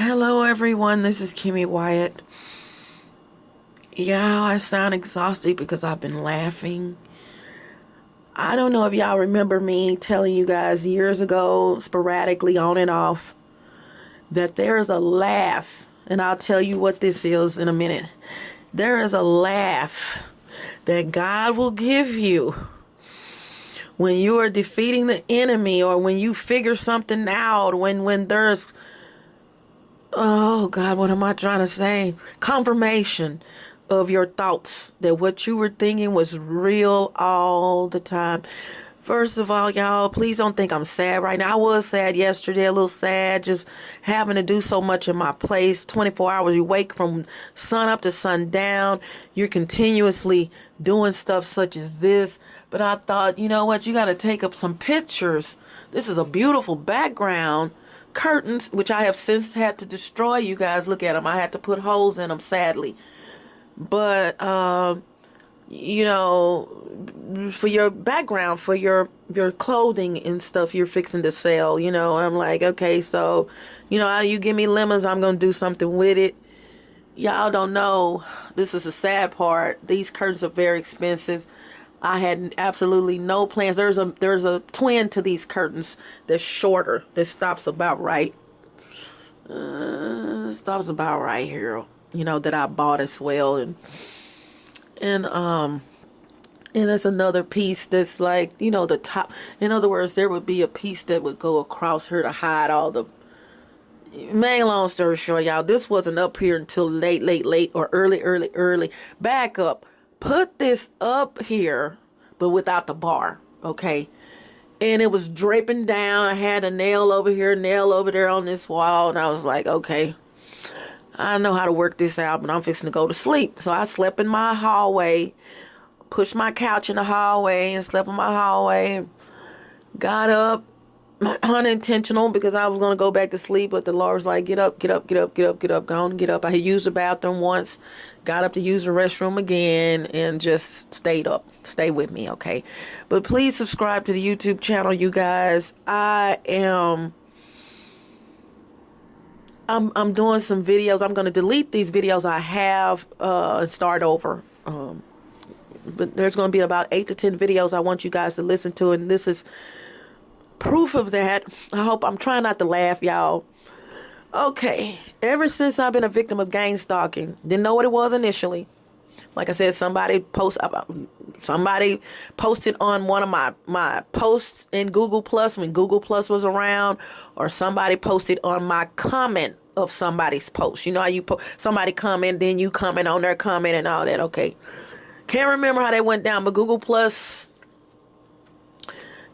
Hello everyone, this is Kimmy Wyatt. Yeah, I sound exhausted because I've been laughing. I don't know if y'all remember me telling you guys years ago, sporadically on and off, that there is a laugh, and I'll tell you what this is in a minute. There is a laugh that God will give you when you are defeating the enemy, or when you figure something out, when there's, oh God, what am I trying to say? Confirmation of your thoughts that what you were thinking was real all the time. First of all, y'all, please don't think I'm sad right now. I was sad yesterday, a little sad, just having to do so much in my place. 24 hours, you wake from sun up to sundown. You're continuously doing stuff such as this. But I thought, you know what, you got to take up some pictures. This is a beautiful background. Curtains, which I have since had to destroy. You guys look at them. I had to put holes in them, sadly. But, you know, for your background, for your clothing and stuff you're fixing to sell, you know, I'm like, okay, so, you know, you give me lemons, I'm going to do something with it. Y'all don't know, this is the sad part. These curtains are very expensive. I had absolutely no plans. There's a twin to these curtains that's shorter, that stops about right. Stops about right here, you know, that I bought as well. And there's another piece that's like, you know, the top. In other words, there would be a piece that would go across here to hide all the. Main long story short, y'all, this wasn't up here until late or early. Back up. Put this up here, but without the bar, okay? And it was draping down. I had a nail over here, nail over there on this wall, and I was like, okay, I know how to work this out, but I'm fixing to go to sleep. So I slept in my hallway, pushed my couch in the hallway, and slept in my hallway. Got up, unintentional, because I was going to go back to sleep, but the Lord was like, get up, go on and get up. I had used the bathroom once, got up to use the restroom again, and just stayed up. Stay with me, okay? But please subscribe to the YouTube channel, you guys. I'm doing some videos. I'm going to delete these videos I have and start over. But there's going to be about 8 to 10 videos I want you guys to listen to, and this is proof of that. I'm trying not to laugh, y'all. Okay, ever since I've been a victim of gang stalking, didn't know what it was initially. Like I said, somebody posted on one of my posts in Google Plus when Google Plus was around, or somebody posted on my comment of somebody's post. You know how you somebody comment, then you comment on their comment and all that. Okay, can't remember how they went down, but Google Plus.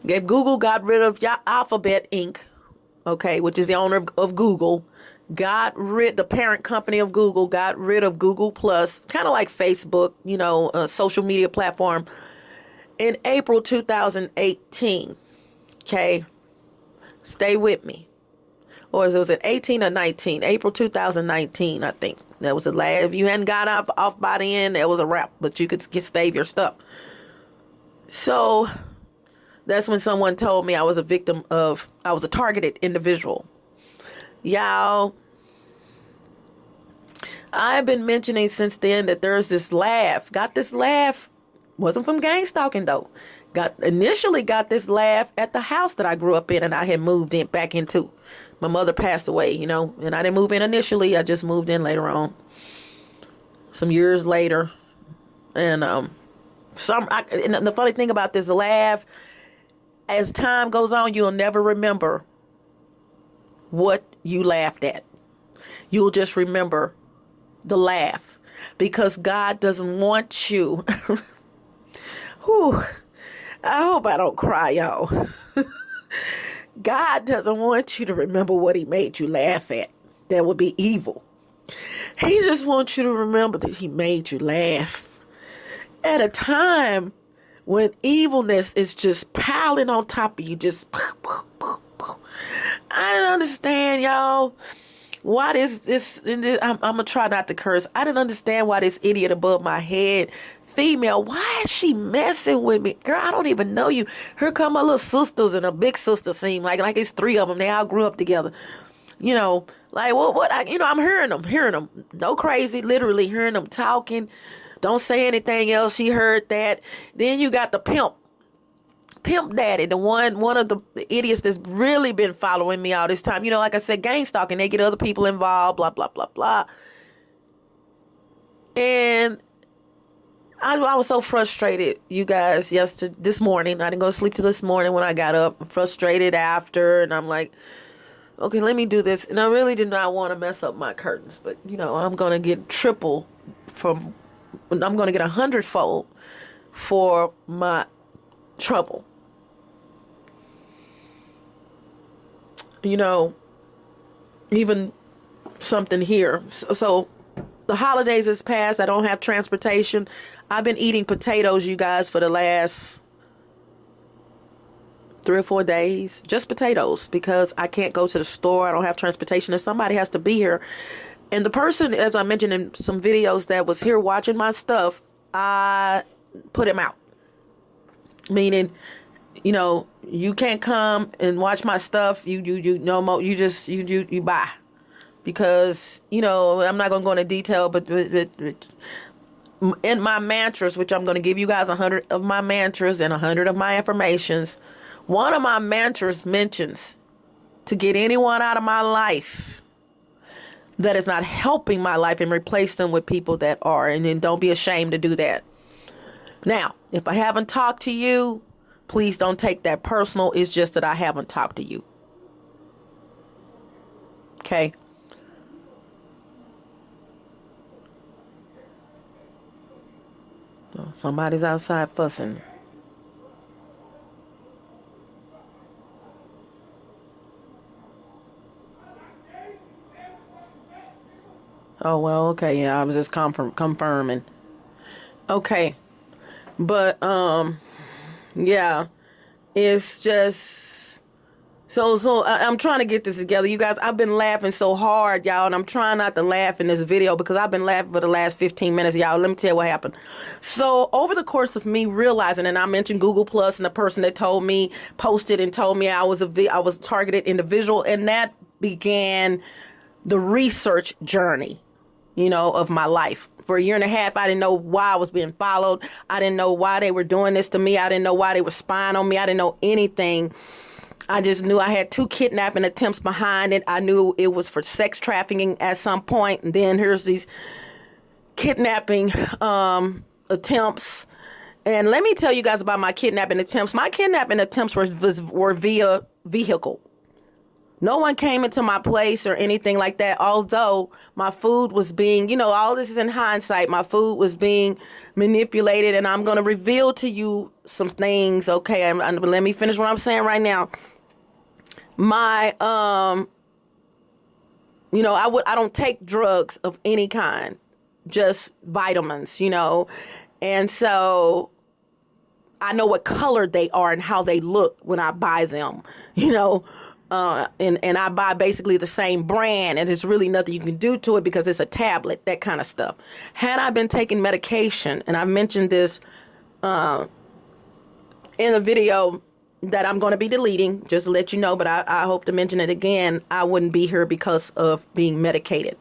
Google got rid of Alphabet Inc., okay, which is the owner of Google. The parent company of Google got rid of Google Plus, kind of like Facebook, you know, a social media platform, in April 2018. Okay, stay with me. Or was it 18 or 19? April 2019, I think. That was the last. If you hadn't got off by the end, that was a wrap, but you could save your stuff. So that's when someone told me I was a targeted individual. Y'all, I've been mentioning since then that there's this laugh. Got this laugh. Wasn't from gang stalking though. Initially got this laugh at the house that I grew up in and I had moved back into. My mother passed away, you know, and I didn't move in initially. I just moved in later on. Some years later. And and the funny thing about this laugh, as time goes on, you'll never remember what you laughed at. You'll just remember the laugh, because God doesn't want you. Whew, I hope I don't cry, y'all. God doesn't want you to remember what he made you laugh at. That would be evil. He just wants you to remember that he made you laugh at a time when evilness is just piling on top of you, just I didn't understand, y'all, why this I'm gonna try not to curse. I didn't understand why this idiot above my head, female, why is she messing with me? Girl, I don't even know you. Here come my little sisters and a big sister, seem like it's 3 of them. They all grew up together. Like I'm hearing them. No crazy, literally hearing them talking. Don't say anything else. She heard that. Then you got the pimp daddy, the one of the idiots that's really been following me all this time. Like I said, gang stalking. They get other people involved, blah, blah, blah, blah. And I was so frustrated, you guys, this morning. I didn't go to sleep till this morning when I got up. I'm frustrated after, and I'm like, okay, let me do this. And I really did not want to mess up my curtains, but I'm going to get I'm going to get 100-fold for my trouble. Even something here. So the holidays is past. I don't have transportation. I've been eating potatoes, you guys, for the last 3 or 4 days. Just potatoes, because I can't go to the store. I don't have transportation, and somebody has to be here. And the person, as I mentioned in some videos, that was here watching my stuff, I put him out. Meaning, you can't come and watch my stuff. You no more. You buy, because I'm not gonna go into detail, but in my mantras, which I'm gonna give you guys 100 of my mantras and 100 of my affirmations. One of my mantras mentions to get anyone out of my life that is not helping my life and replace them with people that are, and then don't be ashamed to do that. Now, if I haven't talked to you, please don't take that personal. It's just that I haven't talked to you. Okay? Oh, somebody's outside fussing. Oh, well, okay. Yeah, I was just confirming. Okay. But, yeah, it's just, so I'm trying to get this together. You guys, I've been laughing so hard, y'all, and I'm trying not to laugh in this video because I've been laughing for the last 15 minutes, y'all. Let me tell you what happened. So over the course of me realizing, and I mentioned Google Plus and the person that posted and told me I was a targeted individual, and that began the research journey, of my life. For 1.5 years, I didn't know why I was being followed. I didn't know why they were doing this to me. I didn't know why they were spying on me. I didn't know anything. I just knew I had 2 kidnapping attempts behind it. I knew it was for sex trafficking at some point. And then here's these kidnapping attempts. And let me tell you guys about my kidnapping attempts. My kidnapping attempts were via vehicle. No one came into my place or anything like that, although my food was being, all this is in hindsight, my food was being manipulated, and I'm going to reveal to you some things, okay? Let me finish what I'm saying right now. My, I don't take drugs of any kind, just vitamins, and so I know what color they are and how they look when I buy them, and I buy basically the same brand, and there's really nothing you can do to it because it's a tablet, that kind of stuff. Had I been taking medication, and I mentioned this in a video that I'm going to be deleting, just to let you know, but I hope to mention it again, I wouldn't be here because of being medicated,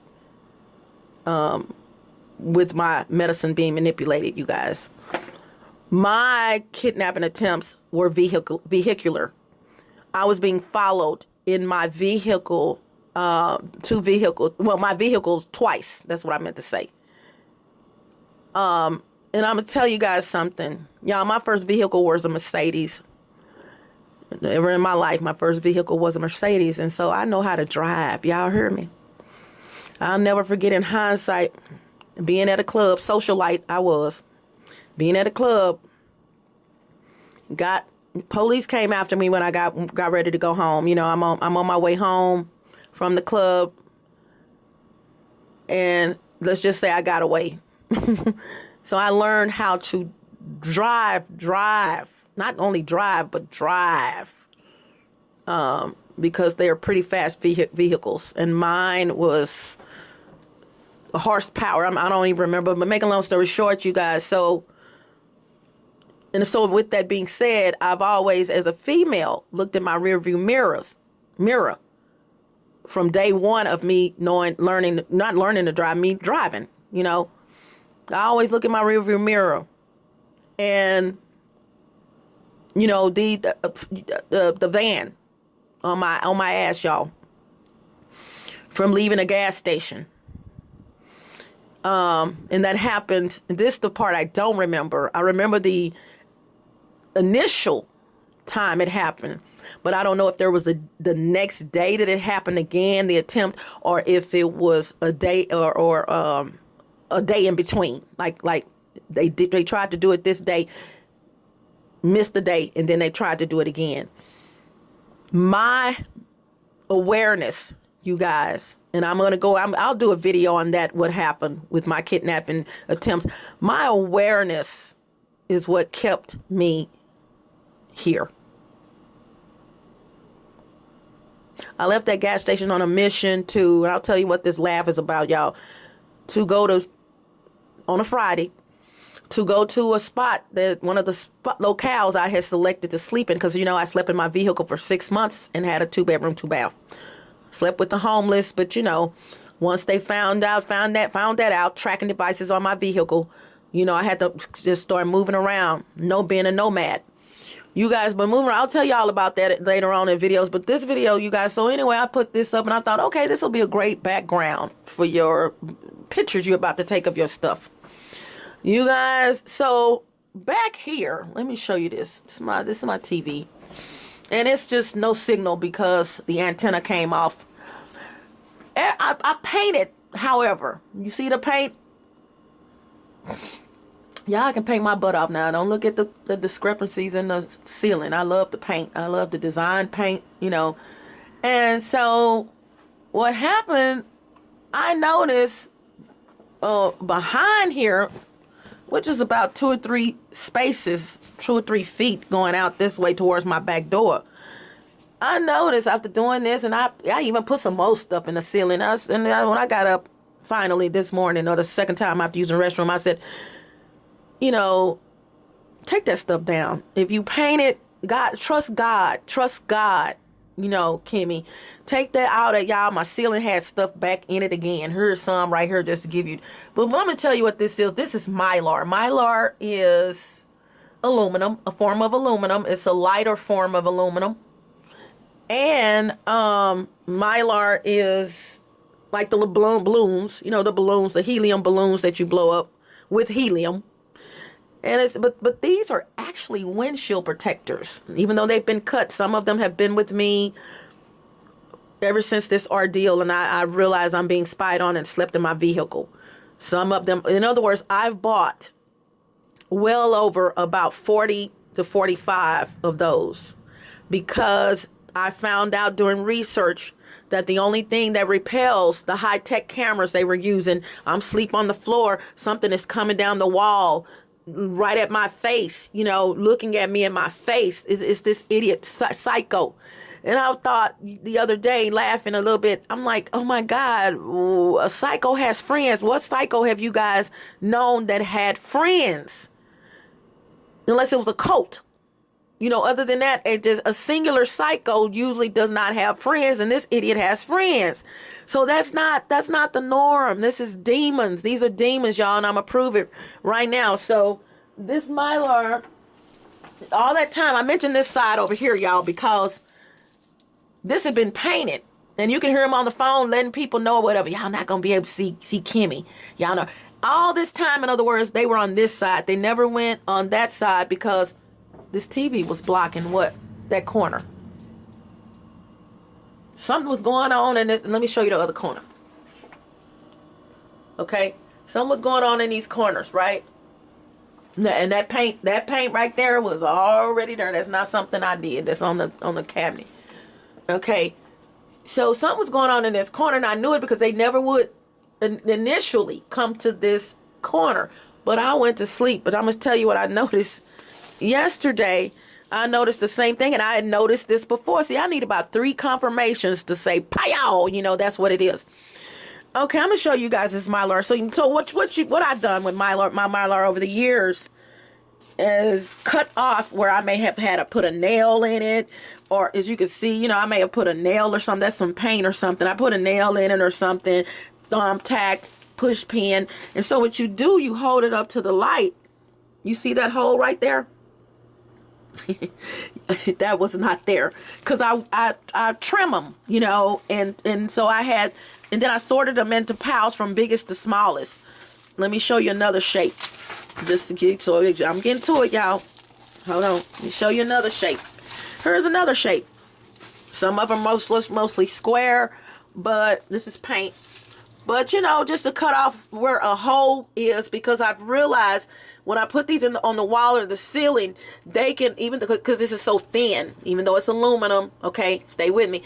with my medicine being manipulated, you guys. My kidnapping attempts were vehicular. I was being followed in my vehicle, my vehicles twice. That's what I meant to say. And I'm going to tell you guys something. Y'all, my first vehicle was a Mercedes. Ever in my life, my first vehicle was a Mercedes. And so I know how to drive. Y'all heard me. I'll never forget, in hindsight, being at a club, socialite I was. Being at a club, police came after me when I got ready to go home. I'm on my way home from the club, and let's just say I got away. So I learned how to drive, not only drive, but drive, because they are pretty fast vehicles, and mine was a horsepower. I don't even remember, but making a long story short, you guys, and so with that being said, I've always, as a female, looked at my rearview mirror. from day one of me not learning to drive, me driving, you know. I always look in my rearview mirror, and you know, the van on my ass, y'all, from leaving a gas station. And that happened. And this is the part I don't remember. I remember the initial time it happened, but I don't know if there was the next day that it happened again, the attempt, or if it was a day or a day in between. Like they tried to do it this day, missed the day, and then they tried to do it again. My awareness, you guys, and I'll do a video on that, what happened with my kidnapping attempts. My awareness is what kept me here. I left that gas station on a mission and I'll tell you what this laugh is about, y'all, on a Friday, to go to a spot, one of the locales I had selected to sleep in, because, you know, I slept in my vehicle for 6 months and had a 2-bedroom, 2-bath. Slept with the homeless, but, you know, once they found that out, tracking devices on my vehicle, you know, I had to just start moving around, being a nomad. You guys been moving around. I'll tell y'all about that later on in videos, but this video, you guys, so anyway, I put this up and I thought, okay, this will be a great background for your pictures you're about to take of your stuff. You guys, so back here, let me show you this. This is my TV. And it's just no signal because the antenna came off. I painted, however. You see the paint? Yeah, I can paint my butt off now. Don't look at the discrepancies in the ceiling. I love the paint. I love the design paint, you know. And so what happened, I noticed behind here, which is about 2 or 3 spaces, 2 or 3 feet going out this way towards my back door. I noticed after doing this, and I even put some more stuff in the ceiling. When I got up finally this morning, or the second time after using the restroom, I said, you know, take that stuff down. If you paint it, trust God. You know, Kimmy, take that out of y'all. My ceiling had stuff back in it again. Here's some right here just to give you. But I'm going to tell you what this is. This is Mylar. Mylar is aluminum, a form of aluminum. It's a lighter form of aluminum. And Mylar is like the balloons, you know, the balloons, the helium balloons that you blow up with helium. And but these are actually windshield protectors. Even though they've been cut, some of them have been with me ever since this ordeal, and I realized I'm being spied on and slept in my vehicle. Some of them, in other words, I've bought well over about 40 to 45 of those, because I found out during research that the only thing that repels the high-tech cameras they were using, I'm asleep on the floor, something is coming down the wall right at my face, you know, looking at me in my face, is this idiot psycho. And I thought the other day, laughing a little bit, I'm like, oh my God, a psycho has friends. What psycho have you guys known that had friends? Unless it was a cult. You know, other than that, a singular psycho usually does not have friends, and this idiot has friends. So that's not the norm. This is demons. These are demons, y'all, and I'm gonna prove it right now. So this Mylar, all that time, I mentioned this side over here, y'all, because this had been painted, and you can hear him on the phone letting people know whatever. Y'all not gonna be able to see Kimmy. Y'all know all this time. In other words, they were on this side. They never went on that side because this TV was blocking that corner. Something was going on, and let me show you the other corner. Okay, something was going on in these corners, right? And that paint right there was already there. That's not something I did. That's on the cabinet. Okay, so something was going on in this corner, and I knew it because they never would initially come to this corner. But I went to sleep. But I'm gonna tell you what I noticed. Yesterday, I noticed the same thing, and I had noticed this before. See, I need about 3 confirmations to say, "Pow!" You know, that's what it is. Okay, I'm gonna show you guys this Mylar. So what I've done with my Mylar over the years is cut off where I may have had to put a nail in it, or as you can see, you know, I may have put a nail or something. That's some paint or something. I put a nail in it or something, tack, push pin. And so what you do, you hold it up to the light. You see that hole right there? That was not there, because I trim them, you know, and so I had, and then I sorted them into piles from biggest to smallest. Let me show you another shape, just to get, so I'm getting to it, y'all. Hold on, let me show you another shape. Here's another shape. Some of them mostly square, but this is paint. But you know, just to cut off where a hole is, because I've realized when I put these on the wall or the ceiling, they can, even because this is so thin, even though it's aluminum, okay, stay with me,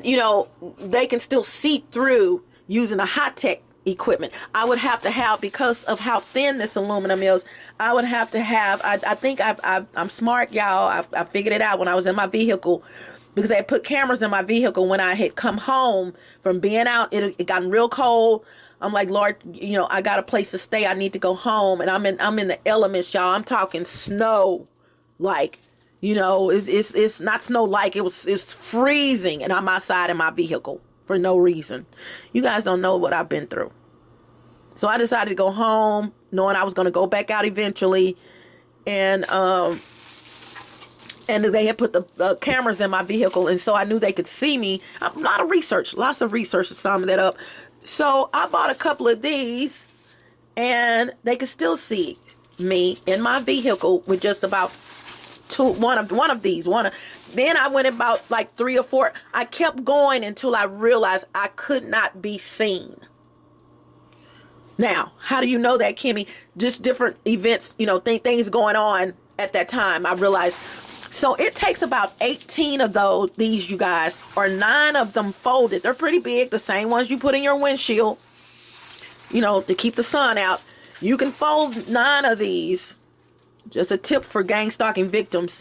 you know, they can still see through using a high-tech equipment. I would have to have, because of how thin this aluminum is, I would have to have, I think I'm smart, y'all. I figured it out when I was in my vehicle, because they had put cameras in my vehicle when I had come home from being out. It gotten real cold. I'm like, Lord, you know, I got a place to stay. I need to go home. And I'm in the elements, y'all. I'm talking snow, like, you know, it's not snow like, it's freezing, and I'm outside in my vehicle for no reason. You guys don't know what I've been through. So I decided to go home, knowing I was going to go back out eventually, and they had put the cameras in my vehicle, and so I knew they could see me. Lots of research to sum that up. So I bought a couple of these, and they could still see me in my vehicle with just about one of these. Then I went about like 3 or 4. I kept going until I realized I could not be seen. Now, how do you know that, Kimmy? Just different events, you know, things going on at that time. I realized. So it takes about 18 of these, you guys, or 9 of them folded. They're pretty big, the same ones you put in your windshield, you know, to keep the sun out. You can fold 9 of these. Just a tip for gang stalking victims.